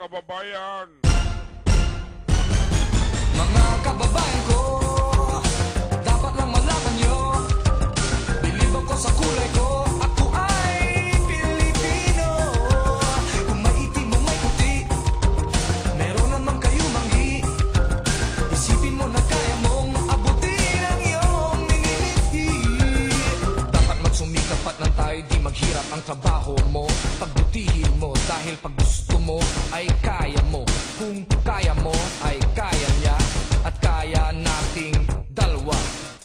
kababayan. Mga kababayan ko, dapat lang malaman nyo, bilib ako sa kulay ko, ako ay Pilipino. Kung maitim o may puti, meron naman kayo manggi. Isipin mo na kaya mong abutin ang iyong minimithi. Dapat magsumikap at nang tayo di maghirap ang trabaho mo. Pagbutihin mo dahil pag gusto mo ay kaya mo. Kung kaya mo ay kaya niya at kaya nating dalawa.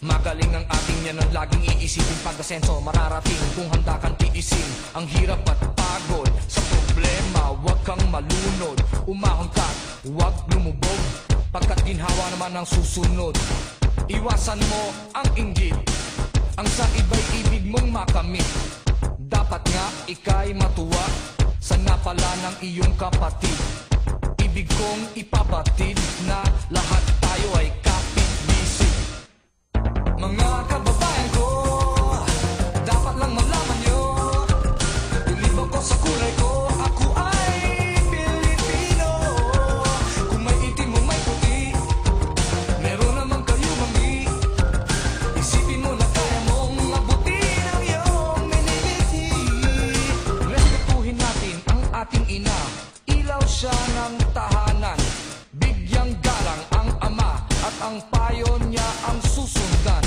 Magaling ang ating yan ang laging iisipin. Pag-asenso mararating kung handa kang tiisin ang hirap at pagod sa problema. Huwag kang malunod, umahon ka, huwag lumubog, pagkat ginhawa naman ang susunod. Iwasan mo ang inggit, ang sa iba'y ibig mong makamit. Dapat nga ika'y matuwa sa napala ng iyong kapatid. Ibig kong ipabatid na lahat tayo ay kapit-bisig. Mga kababayan ko, dapat lang malaman nyo, bilib ako sa kulay ko, ako ay Pilipino. Kung may itim o may puti, meron naman kayo manggi. Isipin mo na kaya mong abutin ang iyong minimithi. Respetuhin natin ang ating ina, ilaw siya ng tahanan. Bigyang galang ang ama at ang payo niya ang susundan.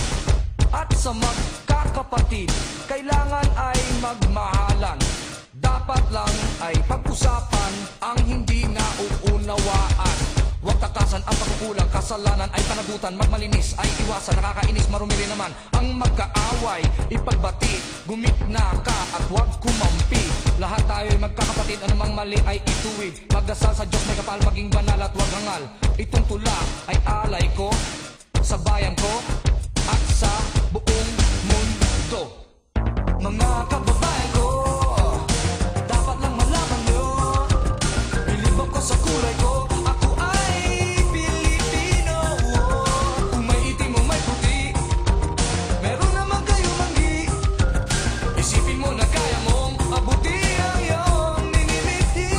At sa magkakapatid, kailangan ay magmahalan. Dapat lang ay pag-usapan ang hindi nauunawaan. Huwag takasan ang pagkukulang, kasalanan ay panagutan. Magmalinis ay iwasan, nakakainis, marumi rin naman ang magkaaway. Ipagbati, gumitna ka at huwag kumampi. Lahat tayo ay magkakapatid, anumang mali ay ituwid. Magdasal sa Diyos, may kapal, maging banal at huwag hangal. Itong tula ay alay ko sa bayan ko at sa buong mundo. Mga kababayan ko, dapat lang malaman nyo, bilib ako sa kulay ko, ako ay Pilipino. Kung may itim o may puti, meron naman kayo manggi. Isipin mo na kaya mong abuti ang iyong minimithi.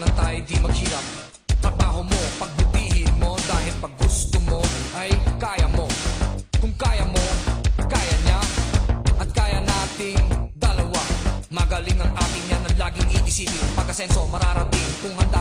Nang tayo di maghirap, trabaho mo, pagbutihin mo, dahil pag gusto mo ay kaya mo. Kung kaya mo, kaya niya at kaya nating dalawa. Magaling ang ating yan ang laging iisipin. Pag-asenso mararating kung handa